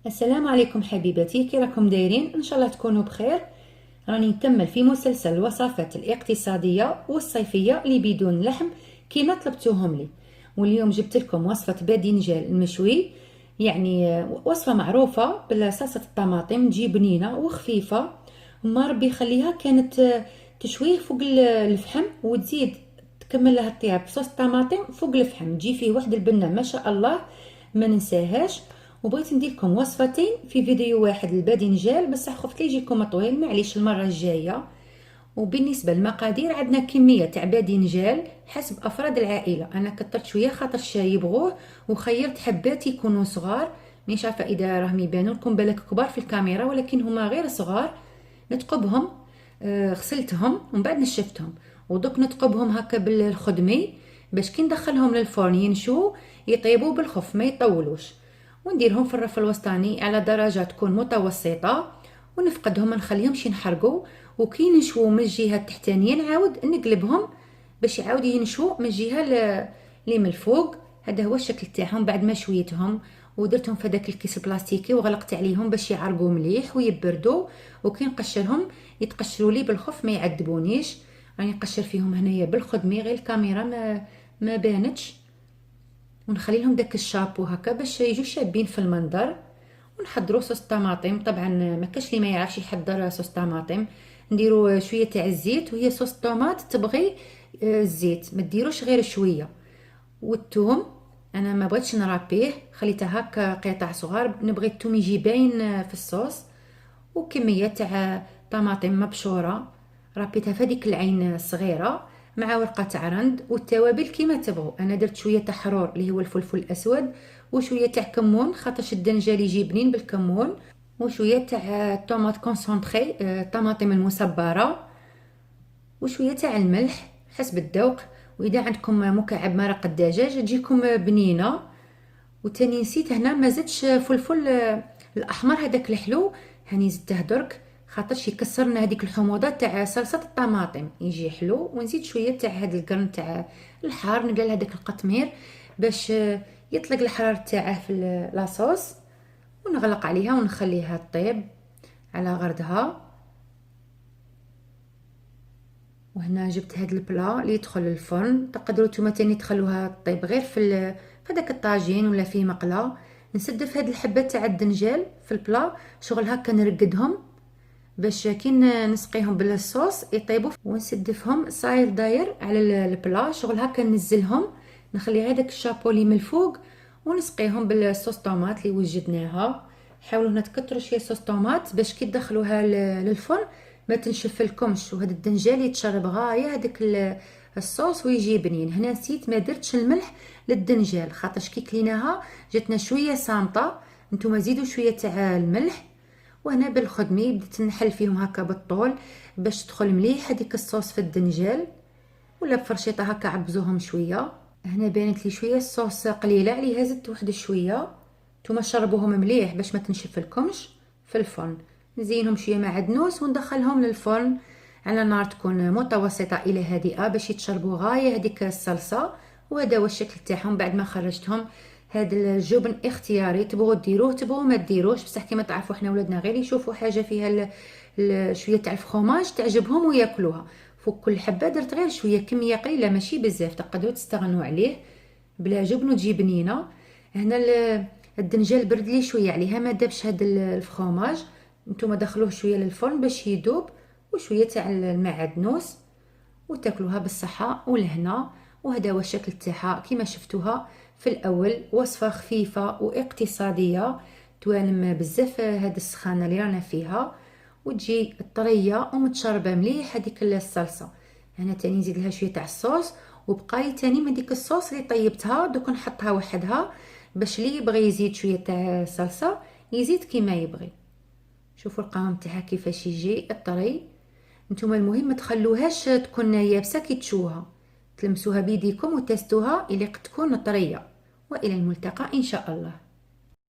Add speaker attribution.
Speaker 1: السلام عليكم حبيباتي، كي راكم دايرين؟ ان شاء الله تكونوا بخير. راني نكمل في مسلسل الوصفات الاقتصاديه والصيفيه اللي بدون لحم كيما طلبتوهم لي. واليوم جبت لكم وصفه باذنجان المشوي، يعني وصفه معروفه بصلصه الطماطم، تجي بنينه وخفيفه. ما ربي يخليها كانت تشويه فوق الفحم، وتزيد تكمل لها الطياب بصوص الطماطم فوق الفحم، تجي فيه واحد البنه ما شاء الله ما ننساهاش. وبغيت ندير لكم وصفتين في فيديو واحد الباذنجان، بصح خفت لي يجيكم طويل، معليش المره الجايه. وبالنسبه للمقادير، عندنا كميه تاع باذنجان حسب افراد العائله. انا كثرت شويه خاطر يبغوه، وخيرت حبات يكونوا صغار. مش عارفه اذا راهم يبانوا لكم بالك كبار في الكاميرا، ولكن هما غير صغار. نتقبهم، غسلتهم ومن بعد نشفتهم، ودوك نتقبهم هكا بالخدمي باش كي ندخلهم للفرن ينشو يطيبوا بالخف ما يطولوش. ونديرهم في الرف الوسطاني على درجة تكون متوسطة، ونفقدهم ما نخليهمش ينحرقوا. وكي ينشووا من الجهة التحتانية نعاود نقلبهم باش يعاود ينشو من الجهة اللي من الفوق. هذا هو الشكل تاعهم بعد ما شويتهم. ودرتهم في هذاك الكيس البلاستيكي وغلقت عليهم باش يعرقوا مليح ويبردوا. وكي نقشرهم يتقشروا لي بالخف ما يعذبونيش. راني نقشر فيهم هنايا بالخدمي، غير الكاميرا ما بانتش. ونخلي لهم داك الشابو هكا باش يجوا شابين في المنظر. ونحضروا صوص طماطم. طبعا ما كاش اللي ما يعرفش يحضر صوص طماطم. نديروا شويه تاع الزيت، وهي صوص طوماط تبغي الزيت، ما ديروش غير شويه. والثوم انا ما بغيتش نرابيه، خليته هكا قطع صغار، نبغي الثوم يجي باين في الصوص. وكميه تاع طماطم مبشوره ربيتها في هذيك العين الصغيره، مع ورقه تاع رند. والتوابل كيما تبغوا. انا درت شويه تاع حرور اللي هو الفلفل الاسود، وشويه تاع كمون خاطرش الدنجال يجي بنين بالكمون، وشويه تاع طوماط كونسونطري، طماطم المصبره، وشويه تاع الملح حسب الذوق. واذا عندكم مكعب مرق الدجاج تجيكم بنينه. وتاني نسيت هنا ما زدتش فلفل الاحمر هذاك الحلو، هاني زدته درك خاطرش يكسرنا هذيك الحموضه تاع صلصه الطماطم، يجي حلو. ونزيد شويه تاع هذا القرن تاع الحار، نقلل هذاك القطمير باش يطلق الحراره تاعه في لاصوص. ونغلق عليها ونخليها طيب على غردها. وهنا جبت هاد البلا اللي يدخل الفرن. تقدروا نتوما تاني تخلوها طيب غير في داك الطاجين ولا في مقله. نسدف هاد الحبات تاع الدنجال في البلا، شغل هكا نرقدهم باش كي نسقيهم بالصوص يطيبوا. ونسدفهم صاير داير على البلا، شغل هكا ننزلهم، نخلي غير داك الشابولي من الفوق، ونسقيهم بالصوص طوماط اللي وجدناها. حاولوا هنا تكتروا شويه صوص طوماط باش كي تدخلوها للفرن ما تنشف لكمش. وهذا الدنجال يتشرب غايه هذاك الصوص ويجي بنين. هنا نسيت ما درتش الملح للدنجال خاطرش كي كليناها جاتنا شويه صامته. نتوما زيدوا شويه تاع الملح. وهنا بالخدمي بديت نحل فيهم هكا بالطول باش تدخل مليح هذيك الصوص في الدنجال، ولا بفرشيطه هكا عبزوهم شويه. هنا بانت لي شويه الصوص قليله عليها، زدت واحد شويه. نتوما شربوهم مليح باش ما تنشف لكمش في الفرن. نزينهم شويه معدنوس وندخلهم للفرن على نار تكون متوسطه الى هادئه باش يتشربوا غايه هذيك الصلصه. وهذا هو الشكل تاعهم بعد ما خرجتهم. هذا الجبن اختياري، تبغوا ديروه تبغوا ما ديروش، بصح كيما تعرفوا احنا ولادنا غير يشوفوا حاجه فيها شويه تاع الفخوماج تعجبهم وياكلوها. فوق كل حبه درت غير شويه، كميه قليله ماشي بزاف، تقدروا تستغنوا عليه بلا جبن وتجي بنينه. هنا الدنجال برد لي شويه عليها، ما دابش هذا الفخوماج. نتوما دخلوه شويه للفرن باش يذوب، وشويه تاع المعدنوس، وتاكلوها بالصحه والهنا. وهذا هو الشكل تاعها كما شفتوها في الاول. وصفه خفيفه واقتصاديه توالم بزاف هاد السخانه اللي رانا فيها، وتجي طريه ومتشربه مليح هذيك الصلصه. هنا تاني نزيد لها شويه تاع الصوص، وبقاي تاني من ديك الصوص اللي طيبتها دوك نحطها وحدها باش اللي يبغي يزيد شويه تاع صلصه يزيد كيما يبغي. شوفوا القوام تاعها كيفاش يجي الطري. نتوما المهم ما تخلوهاش تكون يابسه كي تشوها، تلمسوها بيديكم وتستوها الى تكون طريه. والى الملتقى ان شاء الله.